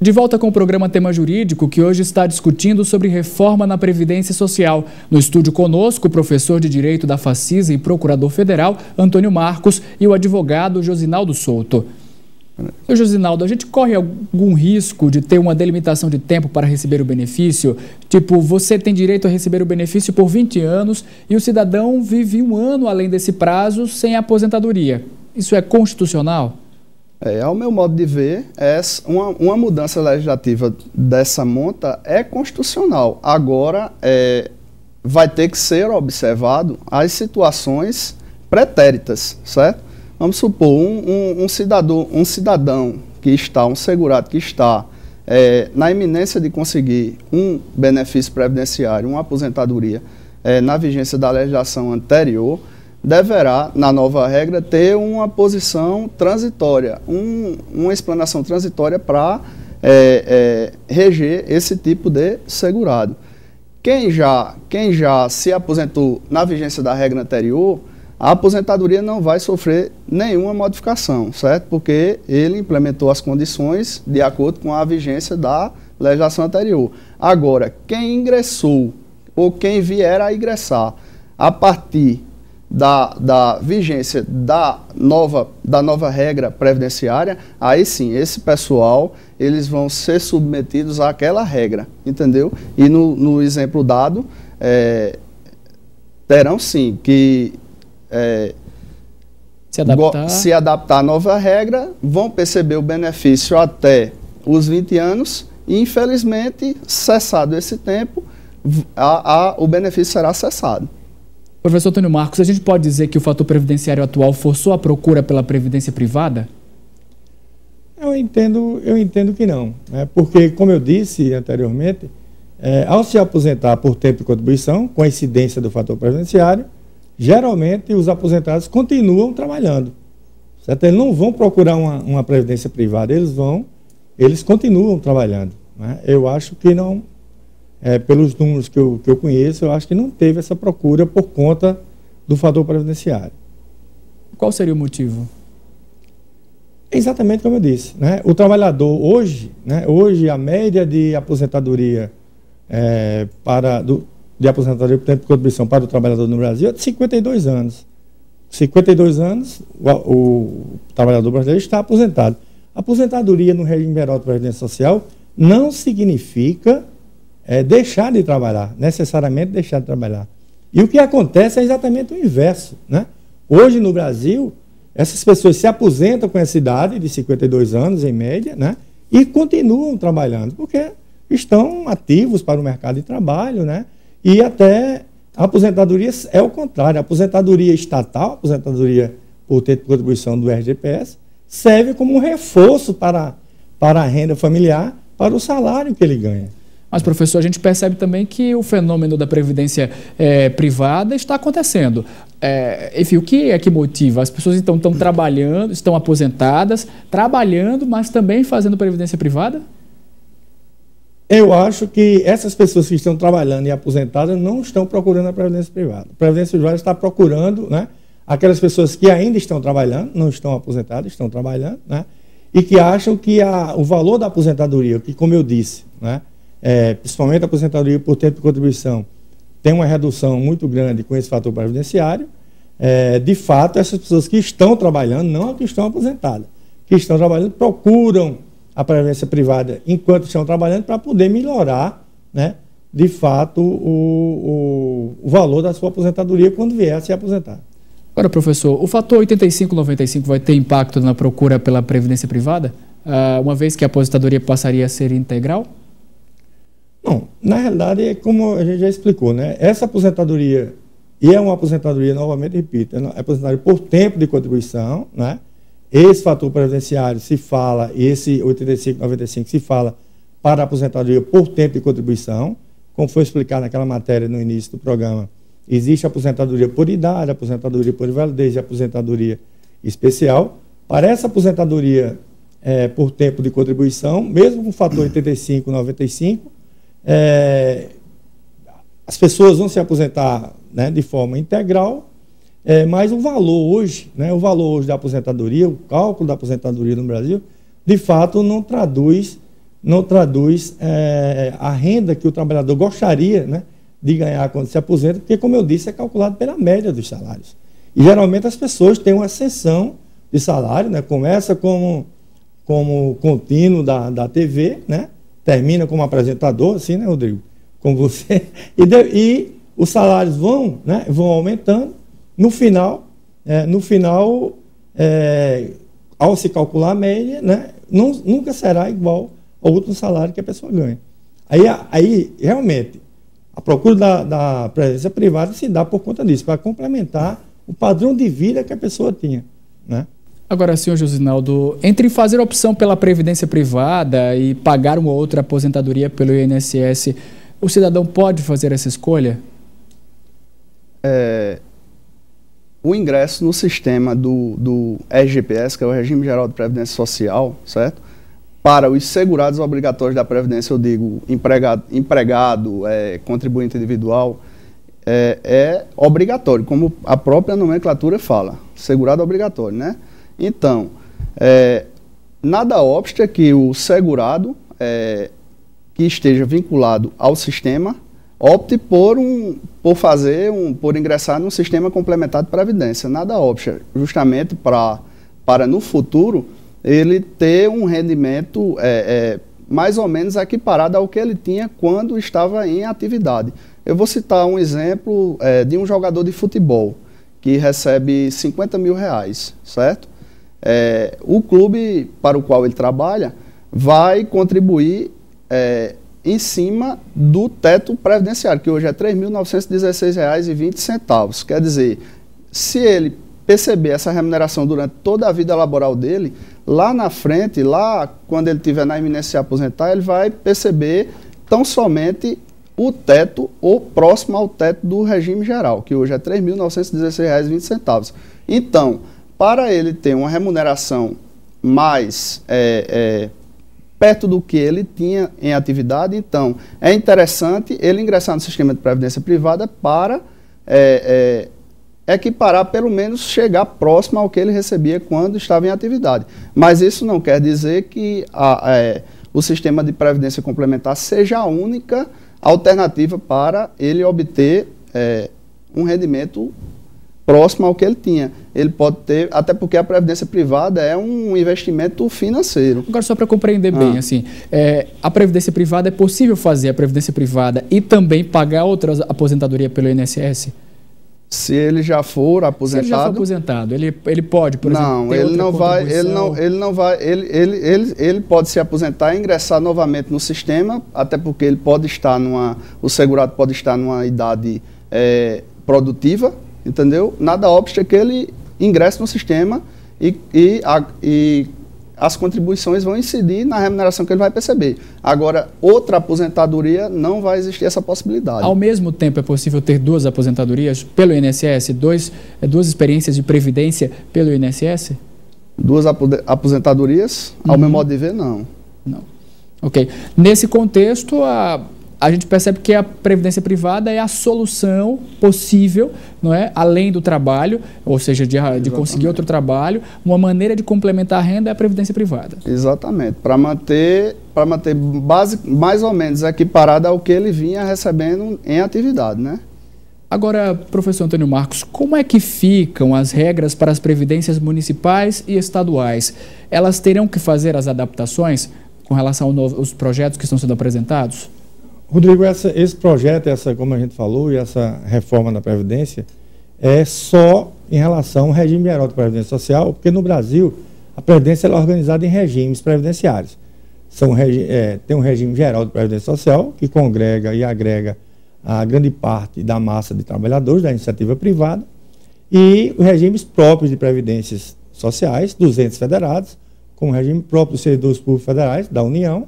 De volta com o programa Tema Jurídico, que hoje está discutindo sobre reforma na Previdência Social. No estúdio conosco, o professor de Direito da Facisa e procurador federal, Antônio Marcos, e o advogado Josinaldo Souto. Seu Josinaldo, a gente corre algum risco de ter uma delimitação de tempo para receber o benefício? Tipo, você tem direito a receber o benefício por 20 anos e o cidadão vive um ano além desse prazo sem aposentadoria. Isso é constitucional? Ao meu modo de ver, uma mudança legislativa dessa monta é constitucional. Agora, vai ter que ser observado as situações pretéritas, certo? Vamos supor, um cidadão que está, um segurado que está na iminência de conseguir um benefício previdenciário, uma aposentadoria, na vigência da legislação anterior, deverá, na nova regra, ter uma posição transitória, uma explanação transitória para reger esse tipo de segurado. Quem já se aposentou na vigência da regra anterior, a aposentadoria não vai sofrer nenhuma modificação, certo? Porque ele implementou as condições de acordo com a vigência da legislação anterior. Agora, quem ingressou ou quem vier a ingressar a partir da vigência da nova regra previdenciária, aí sim, esse pessoal, eles vão ser submetidos àquela regra, entendeu? E no exemplo dado, terão sim que se adaptar à nova regra, vão perceber o benefício até os 20 anos e, infelizmente, cessado esse tempo, o benefício será cessado. Professor Antônio Marcos, a gente pode dizer que o fator previdenciário atual forçou a procura pela previdência privada? Eu entendo que não, né? Porque, como eu disse anteriormente, ao se aposentar por tempo de contribuição, com a incidência do fator previdenciário, geralmente os aposentados continuam trabalhando, certo? Eles não vão procurar uma previdência privada, eles continuam trabalhando, né? Eu acho que não, pelos números que eu conheço, eu acho que não teve essa procura por conta do fator previdenciário. Qual seria o motivo? Exatamente como eu disse, né? O trabalhador hoje a média de aposentadoria de aposentadoria por tempo de contribuição para o trabalhador no Brasil é de 52 anos. 52 anos, o trabalhador brasileiro está aposentado. A aposentadoria no regime geral de previdência social não significa deixar de trabalhar, necessariamente deixar de trabalhar. E o que acontece é exatamente o inverso, né? Hoje no Brasil, essas pessoas se aposentam com essa idade de 52 anos, em média, né? E continuam trabalhando, porque estão ativos para o mercado de trabalho, né? E até a aposentadoria é o contrário. A aposentadoria estatal, a aposentadoria por tempo de contribuição do RGPS, serve como um reforço para a renda familiar, para o salário que ele ganha. Mas, professor, a gente percebe também que o fenômeno da previdência privada está acontecendo. Enfim, o que é que motiva? As pessoas então estão trabalhando, estão aposentadas, trabalhando, mas também fazendo previdência privada? Eu acho que essas pessoas que estão trabalhando e aposentadas não estão procurando a previdência privada. A previdência privada está procurando, né, aquelas pessoas que ainda estão trabalhando, não estão aposentadas, estão trabalhando, né, e que acham que o valor da aposentadoria, que, como eu disse, né, principalmente a aposentadoria por tempo de contribuição, tem uma redução muito grande com esse fator previdenciário. De fato, essas pessoas que estão trabalhando, não as que estão aposentadas, que estão trabalhando, procuram a previdência privada enquanto estão trabalhando para poder melhorar, né, de fato, o valor da sua aposentadoria quando vier a se aposentar. Agora, professor, o fator 85/95 vai ter impacto na procura pela previdência privada, uma vez que a aposentadoria passaria a ser integral? Não, na realidade, como a gente já explicou, né, essa aposentadoria, e é uma aposentadoria, novamente repito, é aposentadoria por tempo de contribuição, né? Esse fator previdenciário se fala, esse 85/95 se fala para a aposentadoria por tempo de contribuição, como foi explicado naquela matéria no início do programa. Existe a aposentadoria por idade, a aposentadoria por invalidez e a aposentadoria especial. Para essa aposentadoria por tempo de contribuição, mesmo com o fator 85/95, as pessoas vão se aposentar, né, de forma integral, mas o valor hoje, né, o valor hoje da aposentadoria, o cálculo da aposentadoria no Brasil, de fato não traduz não traduz a renda que o trabalhador gostaria, né, de ganhar quando se aposenta, porque, como eu disse, é calculado pela média dos salários. E geralmente as pessoas têm uma ascensão de salário, né, começa como contínuo da TV, né, termina como apresentador, assim, né, Rodrigo? Como você. E os salários vão aumentando. No final, ao se calcular a média, né, nunca será igual ao último salário que a pessoa ganha. Aí realmente, a procura da previdência privada se dá por conta disso, para complementar o padrão de vida que a pessoa tinha, né? Agora, senhor Josinaldo, entre fazer opção pela previdência privada e pagar uma outra aposentadoria pelo INSS, o cidadão pode fazer essa escolha? O ingresso no sistema do RGPS, que é o Regime Geral de Previdência Social, certo? Para os segurados obrigatórios da Previdência, eu digo empregado, contribuinte individual, é obrigatório, como a própria nomenclatura fala, segurado obrigatório, né? Então, nada obsta que o segurado que esteja vinculado ao sistema opte por ingressar num sistema complementar de previdência. Nada obsta, justamente para no futuro ele ter um rendimento mais ou menos equiparado ao que ele tinha quando estava em atividade. Eu vou citar um exemplo de um jogador de futebol que recebe R$50 mil, certo? O clube para o qual ele trabalha vai contribuir em cima do teto previdenciário, que hoje é R$ 3.916,20. Quer dizer, se ele perceber essa remuneração durante toda a vida laboral dele, lá na frente, lá quando ele estiver na iminência de se aposentar, ele vai perceber tão somente o teto ou próximo ao teto do regime geral, que hoje é R$ 3.916,20. Então, para ele ter uma remuneração mais perto do que ele tinha em atividade, então é interessante ele ingressar no sistema de previdência privada para equiparar, pelo menos chegar próximo ao que ele recebia quando estava em atividade. Mas isso não quer dizer que o sistema de previdência complementar seja a única alternativa para ele obter um rendimento próximo ao que ele tinha. Ele pode ter, até porque a previdência privada é um investimento financeiro. Agora, só para compreender bem, assim, a previdência privada, é possível fazer a previdência privada e também pagar outra aposentadoria pelo INSS? Se ele já for aposentado... Se ele já for aposentado, ele pode, por exemplo, não, ele não vai, ele pode se aposentar e ingressar novamente no sistema, até porque ele pode estar o segurado pode estar numa idade produtiva, entendeu? Nada obsta que ele ingresse no sistema e as contribuições vão incidir na remuneração que ele vai perceber. Agora, outra aposentadoria, não vai existir essa possibilidade. Ao mesmo tempo, é possível ter duas aposentadorias pelo INSS? Duas experiências de previdência pelo INSS? Duas aposentadorias? Ao meu modo de ver, não. Não. Ok. Nesse contexto, a gente percebe que a previdência privada é a solução possível, não é? Além do trabalho, ou seja, de conseguir outro trabalho, uma maneira de complementar a renda é a previdência privada. Exatamente, para manter base mais ou menos equiparada ao que ele vinha recebendo em atividade, né? Agora, professor Antônio Marcos, como é que ficam as regras para as previdências municipais e estaduais? Elas terão que fazer as adaptações com relação aos projetos que estão sendo apresentados? Rodrigo, esse projeto, como a gente falou, e essa reforma da Previdência, é só em relação ao regime geral de Previdência Social, porque no Brasil a Previdência é organizada em regimes previdenciários. Tem um regime geral de Previdência Social, que congrega e agrega a grande parte da massa de trabalhadores da iniciativa privada, e os regimes próprios de previdências sociais, dos entes federados, como o regime próprio dos servidores públicos federais, da União,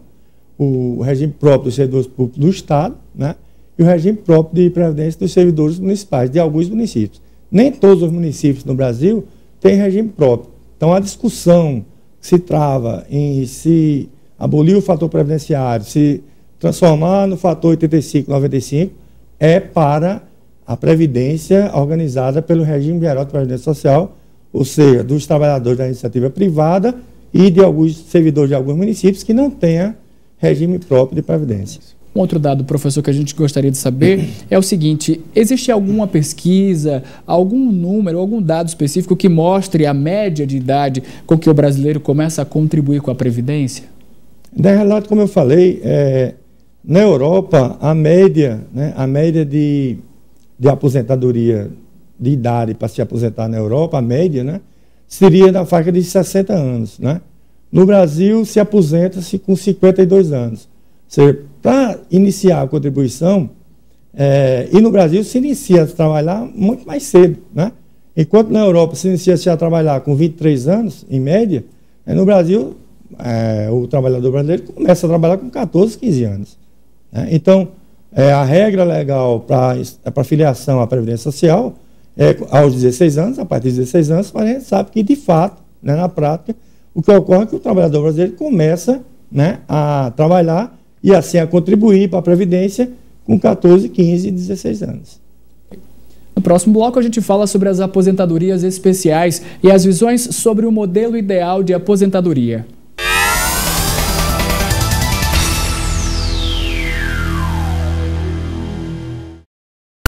o regime próprio dos servidores públicos do Estado, né, e o regime próprio de previdência dos servidores municipais, de alguns municípios. Nem todos os municípios no Brasil têm regime próprio. Então, a discussão que se trava em se abolir o fator previdenciário, se transformar no fator 85-95, é para a previdência organizada pelo regime geral de previdência social, ou seja, dos trabalhadores da iniciativa privada e de alguns servidores de alguns municípios que não tenha regime próprio de previdência. Um outro dado, professor, que a gente gostaria de saber é o seguinte: existe alguma pesquisa, algum número, algum dado específico que mostre a média de idade com que o brasileiro começa a contribuir com a Previdência? Na realidade, como eu falei, na Europa, a média de aposentadoria de idade para se aposentar na Europa, a média, né, seria na faixa de 60 anos. Né? No Brasil, se aposenta-se com 52 anos. Ou seja, para iniciar a contribuição, e no Brasil se inicia a trabalhar muito mais cedo. Né? Enquanto na Europa se inicia a trabalhar com 23 anos, em média, no Brasil, o trabalhador brasileiro começa a trabalhar com 14, 15 anos. Né? Então, a regra legal para filiação à Previdência Social é aos 16 anos, a partir de 16 anos, mas a gente sabe que, de fato, né, na prática, o que ocorre é que o trabalhador brasileiro começa, né, a trabalhar e assim a contribuir para a Previdência com 14, 15 e 16 anos. No próximo bloco a gente fala sobre as aposentadorias especiais e as visões sobre o modelo ideal de aposentadoria.